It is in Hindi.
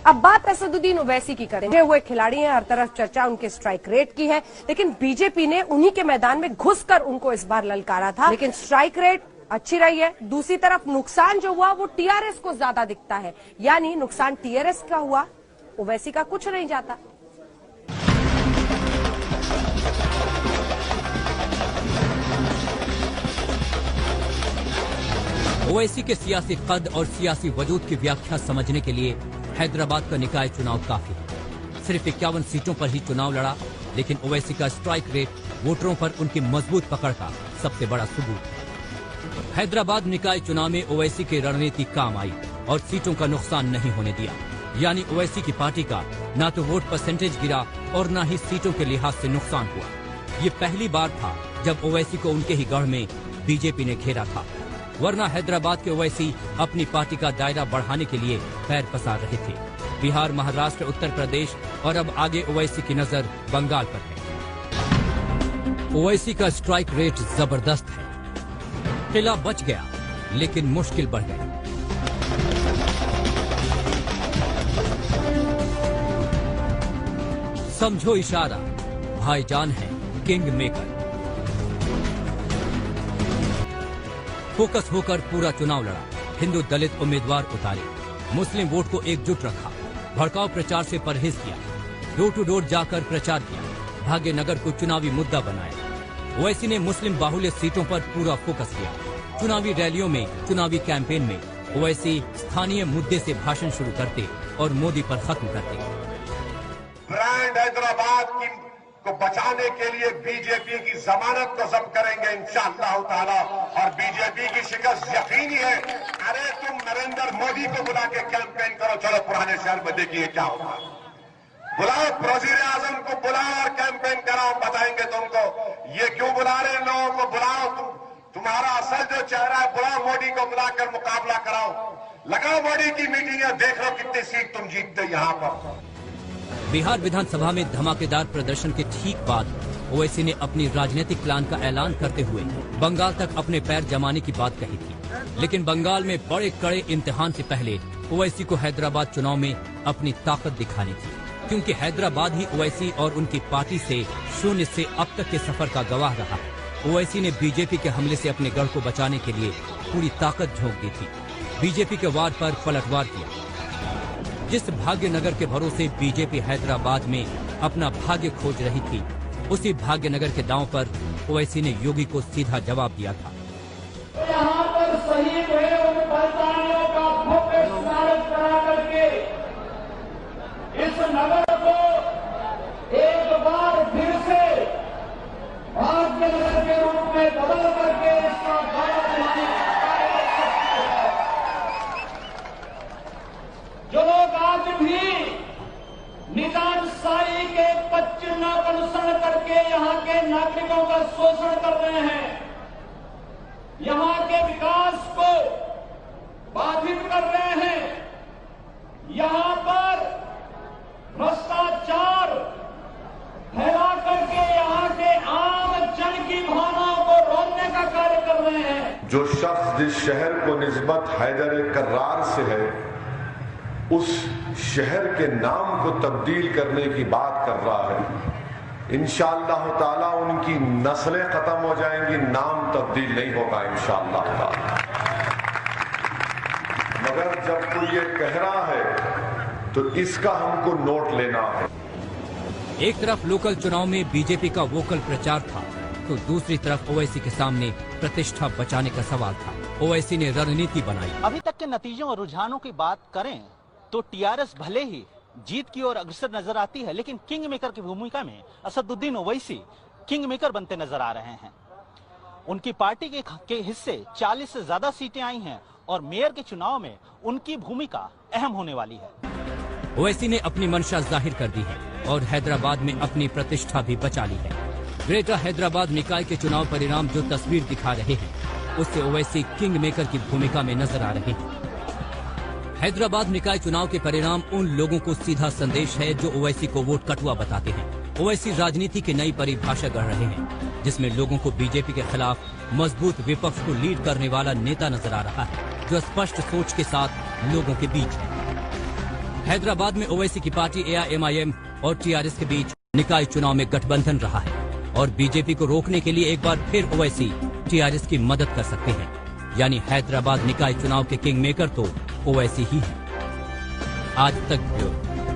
अब बात असदुद्दीन ओवैसी की करेंगे। वो एक खिलाड़ी हैं, हर तरफ चर्चा उनके स्ट्राइक रेट की है, लेकिन बीजेपी ने उन्हीं के मैदान में घुसकर उनको इस बार ललकारा था, लेकिन स्ट्राइक रेट अच्छी रही है। दूसरी तरफ नुकसान जो हुआ वो टीआरएस को ज्यादा दिखता है, यानी नुकसान टीआरएस का हुआ, ओवैसी का कुछ नहीं जाता। ओवैसी के सियासी कद और सियासी वजूद की व्याख्या समझने के लिए हैदराबाद का निकाय चुनाव काफी है। सिर्फ 51 सीटों पर ही चुनाव लड़ा, लेकिन ओवैसी का स्ट्राइक रेट वोटरों पर उनकी मजबूत पकड़ का सबसे बड़ा सबूत है। हैदराबाद निकाय चुनाव में ओवैसी की रणनीति काम आई और सीटों का नुकसान नहीं होने दिया, यानी ओवैसी की पार्टी का न तो वोट परसेंटेज गिरा और न ही सीटों के लिहाज से नुकसान हुआ। ये पहली बार था जब ओवैसी को उनके ही गढ़ में बीजेपी ने घेरा था, वरना हैदराबाद के ओवैसी अपनी पार्टी का दायरा बढ़ाने के लिए पैर पसार रहे थे। बिहार, महाराष्ट्र, उत्तर प्रदेश और अब आगे ओवैसी की नजर बंगाल पर है। ओवैसी का स्ट्राइक रेट जबरदस्त है। किला बच गया, लेकिन मुश्किल बढ़ गई। समझो इशारा, भाईजान है किंग मेकर। फोकस होकर पूरा चुनाव लड़ा, हिंदू दलित उम्मीदवार उतारे, मुस्लिम वोट को एकजुट रखा, भड़काऊ प्रचार से परहेज किया, डोर टू डोर जाकर प्रचार किया, भाग्यनगर को चुनावी मुद्दा बनाया। ओवैसी ने मुस्लिम बाहुल्य सीटों पर पूरा फोकस किया। चुनावी रैलियों में, चुनावी कैंपेन में ओवैसी स्थानीय मुद्दे से भाषण शुरू करते और मोदी पर खत्म करते। ब्रांड हैदराबाद की को बचाने के लिए बीजेपी की जमानत को जब्त करेंगे इंशाअल्लाह ताला, और बीजेपी की शिकस्त यकीनी है। अरे तुम नरेंद्र मोदी को बुला के कैंपेन करो, चलो पुराने शहर में देखिए क्या होगा। बुलाओ वजीर आजम को, बुलाओ और कैंपेन कराओ, बताएंगे तुमको ये क्यों बुला रहे हैं लोगों को। बुलाओ, तुम्हारा असल जो चेहरा है, बुलाओ मोदी को, बुलाकर मुकाबला कराओ, लगाओ मोदी की मीटिंग, देख लो कितनी सीट तुम जीतते यहाँ पर। बिहार विधानसभा में धमाकेदार प्रदर्शन के ठीक बाद ओवैसी ने अपनी राजनीतिक प्लान का ऐलान करते हुए बंगाल तक अपने पैर जमाने की बात कही थी, लेकिन बंगाल में बड़े कड़े इम्तिहान से पहले ओवैसी को हैदराबाद चुनाव में अपनी ताकत दिखानी थी, क्योंकि हैदराबाद ही ओवैसी और उनकी पार्टी से शून्य से अब तक के सफर का गवाह रहा है। ओवैसी ने बीजेपी के हमले से अपने गढ़ को बचाने के लिए पूरी ताकत झोंक दी थी, बीजेपी के वार पर पलटवार किया। जिस भाग्यनगर के भरोसे बीजेपी हैदराबाद में अपना भाग्य खोज रही थी, उसी भाग्यनगर के दांव पर ओवैसी ने योगी को सीधा जवाब दिया था। यहाँ पर शहीद हुए उन बलिदानियों का भव्य स्मारक करा करके इस नगर को एक बार फिर से भाग्यनगर के रूप में बदल करके इसका गौरव बढ़ाने का कार्य कर सकते हैं। जो लोग आज भी निजामशाही के पच्चीनों का अनुसरण करके यहाँ के नागरिकों का शोषण कर रहे हैं, यहाँ के विकास को बाधित कर रहे हैं, यहाँ पर भ्रष्टाचार फैला करके यहाँ के आम जन की भावनाओं को रोकने का कार्य कर रहे हैं। जो शख्स जिस शहर को निस्बत हैदर कर्रार से है, उस शहर के नाम को तब्दील करने की बात कर रहा है, इंशाअल्लाह ताला उनकी नस्लें खत्म हो जाएंगी, नाम तब्दील नहीं होगा इंशाअल्लाह ताला। मगर जब कोई ये कह रहा है तो इसका हमको नोट लेना है। एक तरफ लोकल चुनाव में बीजेपी का वोकल प्रचार था, तो दूसरी तरफ ओवैसी के सामने प्रतिष्ठा बचाने का सवाल था। ओवैसी ने रणनीति बनाई। अभी तक के नतीजों और रुझानों की बात करें तो टीआरएस भले ही जीत की ओर अग्रसर नजर आती है, लेकिन किंग मेकर की भूमिका में असदुद्दीन ओवैसी किंग मेकर बनते नजर आ रहे हैं। उनकी पार्टी के हिस्से 40 से ज्यादा सीटें आई हैं और मेयर के चुनाव में उनकी भूमिका अहम होने वाली है। ओवैसी ने अपनी मंशा जाहिर कर दी है और हैदराबाद में अपनी प्रतिष्ठा भी बचा ली है। ग्रेटर हैदराबाद निकाय के चुनाव परिणाम जो तस्वीर दिखा रहे हैं, उससे ओवैसी किंग मेकर की भूमिका में नजर आ रहे हैं। हैदराबाद निकाय चुनाव के परिणाम उन लोगों को सीधा संदेश है जो ओवैसी को वोट कटुआ बताते हैं। ओवैसी राजनीति की नई परिभाषा गढ़ रहे हैं, जिसमें लोगों को बीजेपी के खिलाफ मजबूत विपक्ष को लीड करने वाला नेता नजर आ रहा है, जो स्पष्ट सोच के साथ लोगों के बीच है। हैदराबाद में ओवैसी की पार्टी AIMIM और TRS के बीच निकाय चुनाव में गठबंधन रहा है और बीजेपी को रोकने के लिए एक बार फिर ओवैसी TRS की मदद कर सकते हैं। यानी हैदराबाद निकाय चुनाव के किंग मेकर तो ओवैसी ही है। आज तक ब्यूरो।